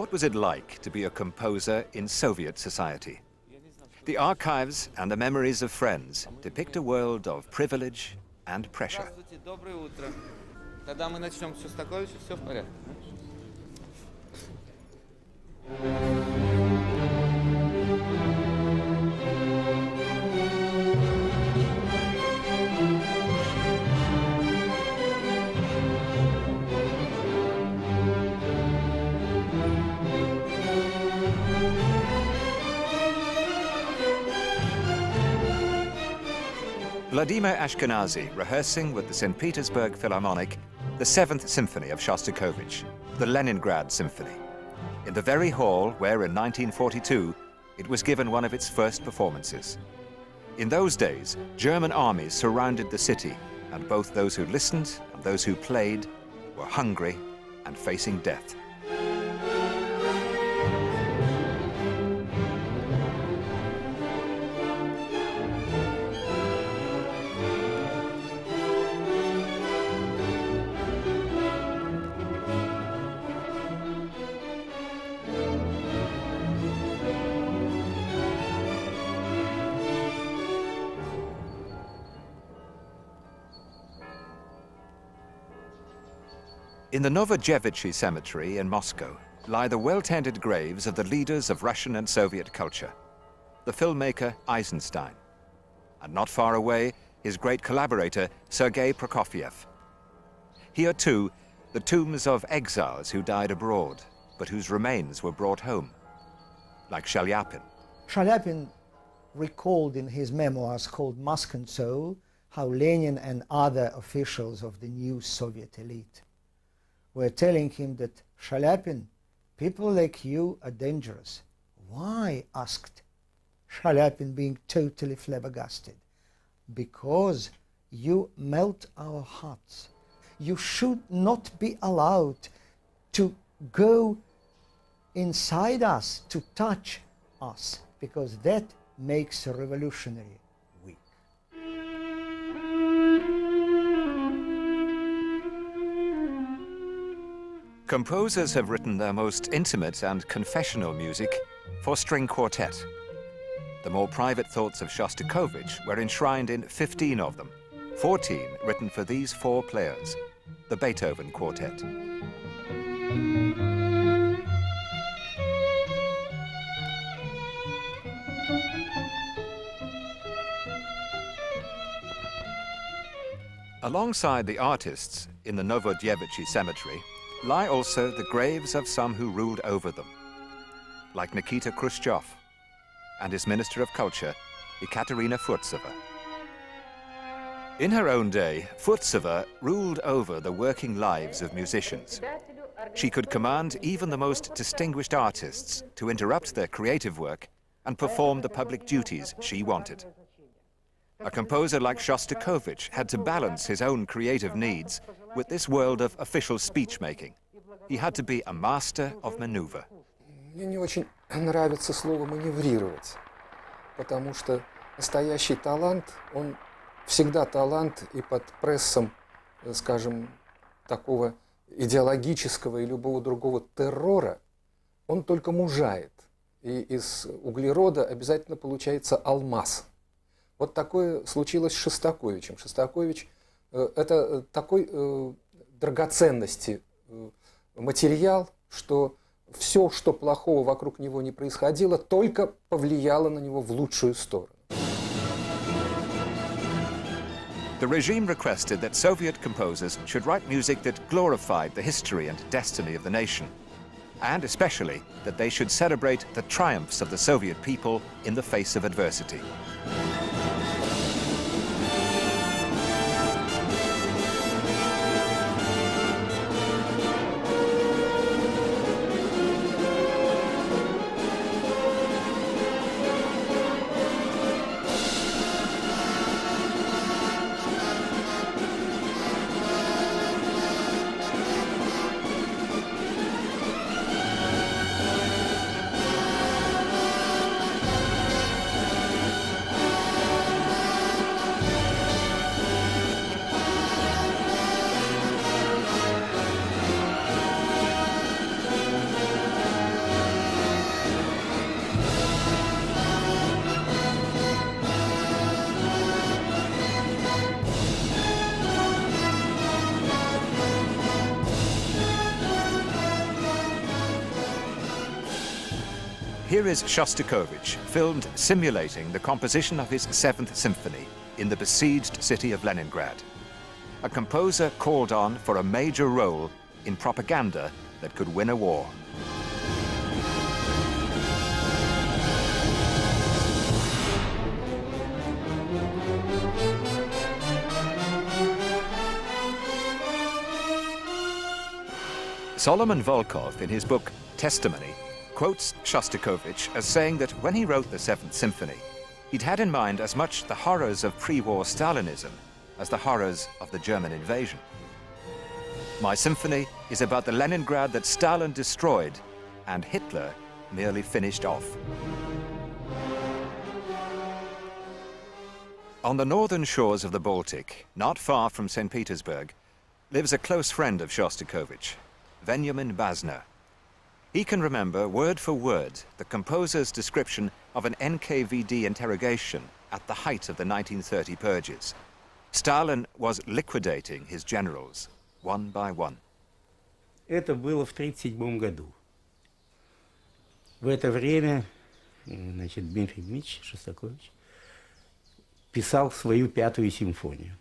What was it like to be a composer in Soviet society? The archives and the memories of friends depict a world of privilege and pressure. Тогда мы начнем с Шостаковича, все в порядке. Vladimir Ashkenazy rehearsing with the St. Petersburg Philharmonic the 7th Symphony of Shostakovich, the Leningrad Symphony, in the very hall where in 1942 it was given one of its first performances. In those days, German armies surrounded the city, and both those who listened and those who played were hungry and facing death. In the Novodevichy Cemetery in Moscow lie the well-tended graves of the leaders of Russian and Soviet culture, the filmmaker Eisenstein, and not far away, his great collaborator Sergei Prokofiev. Here too, the tombs of exiles who died abroad, but whose remains were brought home, like Shaliapin. Shaliapin recalled in his memoirs called Mosque and Soul how Lenin and other officials of the new Soviet elite were telling him that, Shaliapin, people like you are dangerous. Why? Asked Shaliapin, being totally flabbergasted. Because you melt our hearts. You should not be allowed to go inside us, to touch us, because that makes a revolutionary weak. Composers have written their most intimate and confessional music for string quartet. The more private thoughts of Shostakovich were enshrined in 15 of them, 14 written for these 4 players, the Beethoven Quartet. Alongside the artists in the Novodevichy Cemetery lie also the graves of some who ruled over them, like Nikita Khrushchev and his Minister of Culture, Ekaterina Furtseva. In her own day, Furtseva ruled over the working lives of musicians. She could command even the most distinguished artists to interrupt their creative work and perform the public duties she wanted. A composer like Shostakovich had to balance his own creative needs with this world of official speech-making. He had to be a master of maneuver. Мне не очень нравится слово «маневрировать», потому что настоящий талант, он всегда талант, и под прессом, скажем, такого идеологического и любого другого террора, он только мужает. И из углерода обязательно получается алмаз. Вот такое случилось с Шостаковичем. Шостакович это такой драгоценности материал, что все, что плохого вокруг него не происходило, только повлияло на него в лучшую сторону. The regime requested that Soviet composers should write music that glorified the history and destiny of the nation, and especially that they should celebrate the triumphs of the Soviet people in the face of adversity. Here is Shostakovich, filmed simulating the composition of his Seventh Symphony in the besieged city of Leningrad. A composer called on for a major role in propaganda that could win a war. Solomon Volkov, in his book Testimony, quotes Shostakovich as saying that when he wrote the Seventh Symphony, he'd had in mind as much the horrors of pre-war Stalinism as the horrors of the German invasion. My symphony is about the Leningrad that Stalin destroyed and Hitler merely finished off. On the northern shores of the Baltic, not far from St. Petersburg, lives a close friend of Shostakovich, Benjamin Basner. He can remember word for word the composer's description of an NKVD interrogation at the height of the 1930 purges. Stalin was liquidating his generals one by one. Это было в 1937 году. В это время, значит, Дмитрий Дмитриевич Шостакович писал свою пятую симфонию.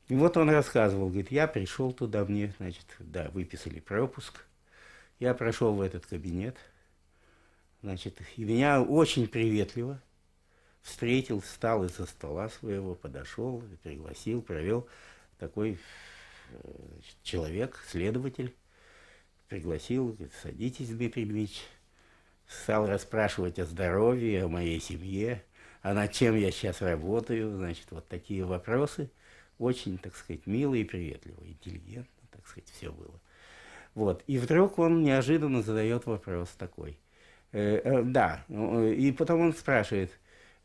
И вот он рассказывал, говорит, я пришел туда, мне, значит, да, выписали пропуск. Я прошел в этот кабинет, значит, и меня очень приветливо встретил, встал из-за стола своего, подошел, пригласил, провел такой, значит, человек, следователь, пригласил, говорит, садитесь, Дмитрий Дмитриевич, стал расспрашивать о здоровье, о моей семье, а над чем я сейчас работаю, значит, вот такие вопросы. Очень, так сказать, мило и приветливо, интеллигентно, так сказать, все было. Вот. И вдруг он неожиданно задает вопрос такой. Да, и потом он спрашивает,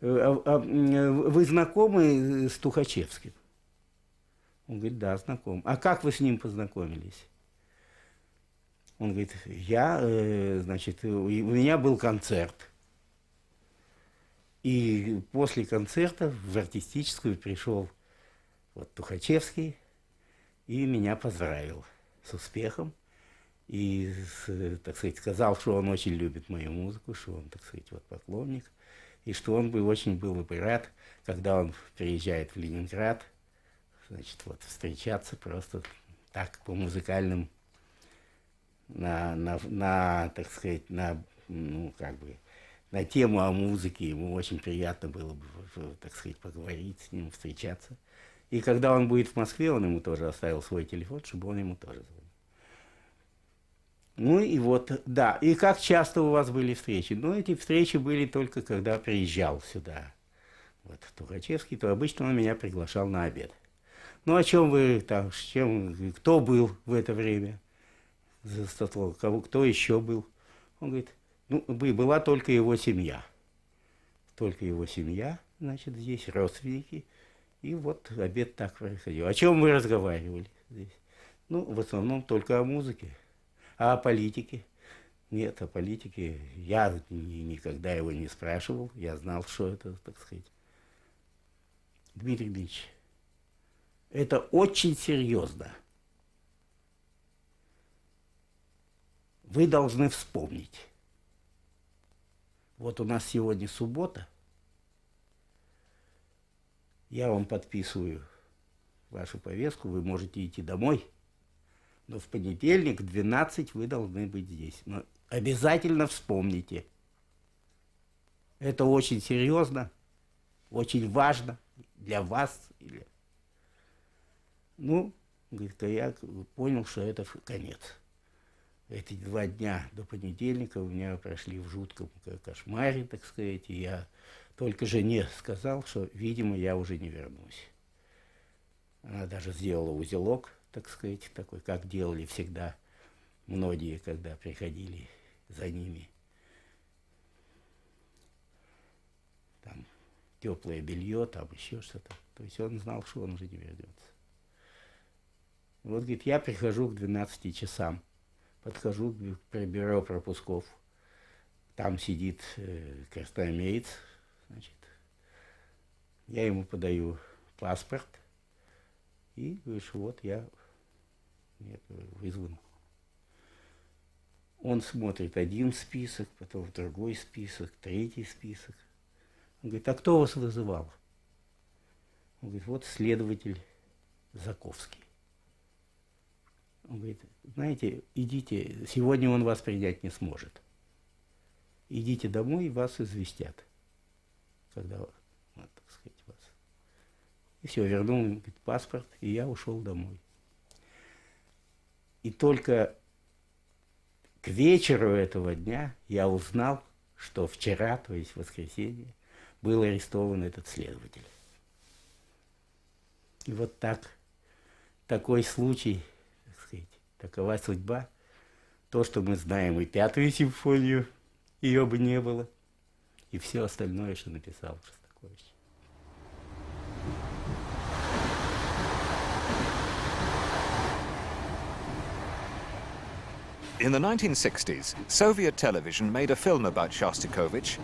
вы знакомы с Тухачевским? Он говорит, да, знаком. А как вы с ним познакомились? Он говорит, значит, у меня был концерт. И после концерта в артистическую пришел вот Тухачевский и меня поздравил с успехом. И, так сказать, сказал, что он очень любит мою музыку, что он, так сказать, вот поклонник, и что он бы очень был бы рад, когда он приезжает в Ленинград, значит, вот встречаться просто так по музыкальным, так сказать, ну, как бы, на тему о музыке. Ему очень приятно было бы, так сказать, поговорить с ним, встречаться. И когда он будет в Москве, он ему тоже оставил свой телефон, чтобы он ему тоже звонил. Ну и вот, да. И как часто у вас были встречи? Ну, эти встречи были только когда приезжал сюда. Вот Тухачевский, то обычно он меня приглашал на обед. Ну, о чем вы там, кто был в это время за столом, кто еще был? Он говорит, ну, была только его семья. Только его семья, значит, здесь родственники. И вот обед так происходил. О чем вы разговаривали здесь? Ну, в основном только о музыке. А о политике? Нет, о политике я никогда его не спрашивал. Я знал, что это, так сказать. Дмитрий Дмитриевич, это очень серьезно. Вы должны вспомнить. Вот у нас сегодня суббота. Я вам подписываю вашу повестку, вы можете идти домой, но в понедельник в 12 вы должны быть здесь. Но обязательно вспомните. Это очень серьезно, очень важно для вас. Ну, говорит, я понял, что это конец. Эти 2 дня до понедельника у меня прошли в жутком кошмаре, так сказать, и я только жене сказал, что, видимо, я уже не вернусь. Она даже сделала узелок, так сказать, такой, как делали всегда многие, когда приходили за ними. Там теплое белье, там еще что-то. То есть он знал, что он уже не вернется. Вот, говорит, я прихожу к 12 часам, подхожу к бюро пропусков. Там сидит красноармеец, значит, я ему подаю паспорт и говорю, что вот я вызван. Он смотрит один список, потом другой список, третий список. Он говорит, а кто вас вызывал? Он говорит, вот следователь Заковский. Он говорит, знаете, идите, сегодня он вас принять не сможет. Идите домой, и вас известят, когда, вот, так сказать, вас. И все, вернул ему, говорит, паспорт, и я ушел домой. И только к вечеру этого дня я узнал, что вчера, то есть в воскресенье, был арестован этот следователь. И вот так, такой случай, так сказать, такова судьба. То, что мы знаем, и пятую симфонию, ее бы не было, и все остальное, что написал Шостакович. In the 1960s, Soviet television made a film about Shostakovich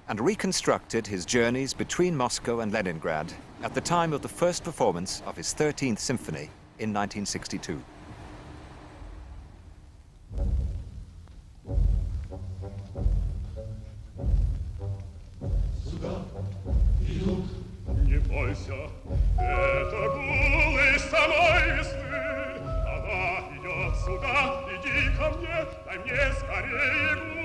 and reconstructed his journeys between Moscow and Leningrad at the time of the first performance of his 13th Symphony in 1962. Не бойся, это гулы самой весны. Она идет сюда, иди ко мне, дай мне скорее губы.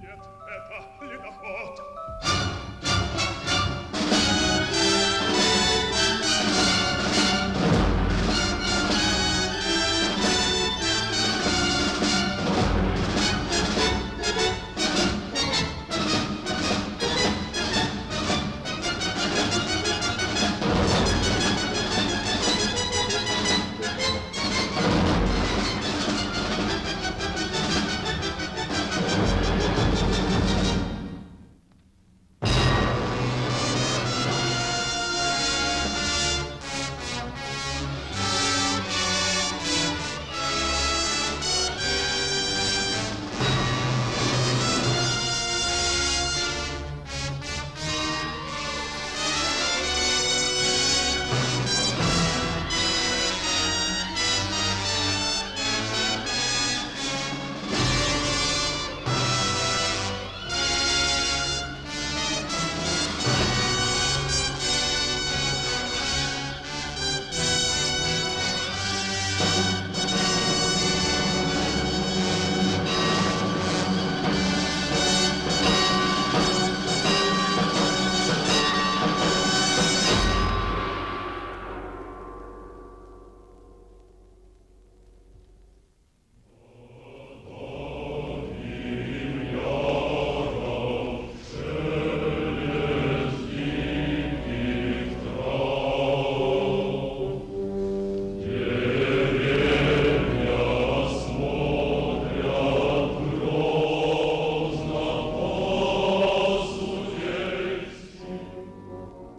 Нет, это ледоход.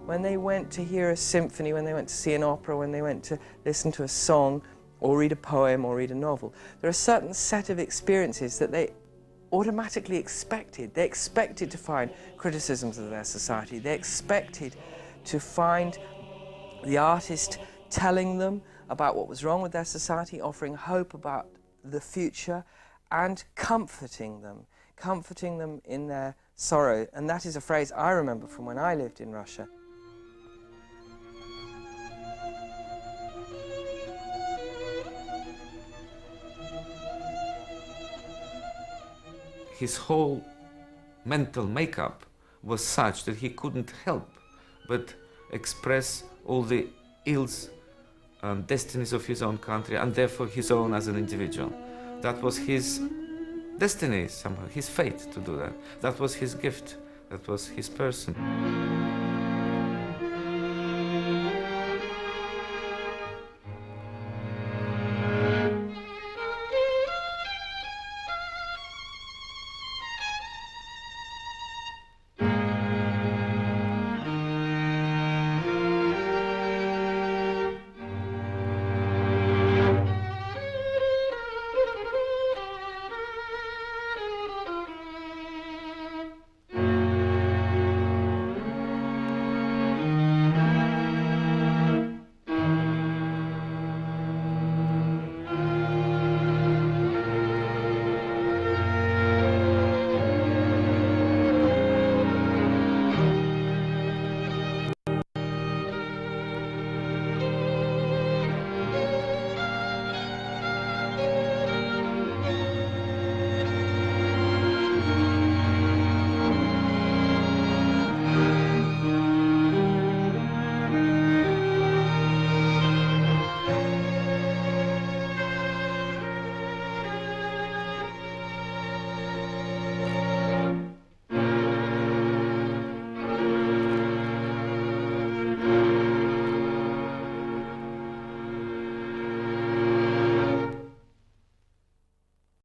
When they went to hear a symphony, when they went to see an opera, when they went to listen to a song or read a poem or read a novel, there are a certain set of experiences that they automatically expected. They expected to find criticisms of their society. They expected to find the artist telling them about what was wrong with their society, offering hope about the future, and comforting them in their sorrow. And that is a phrase I remember from when I lived in Russia. His whole mental makeup was such that he couldn't help but express all the ills and destinies of his own country, and therefore his own as an individual. That was his destiny somehow, his fate to do that. That was his gift, that was his person.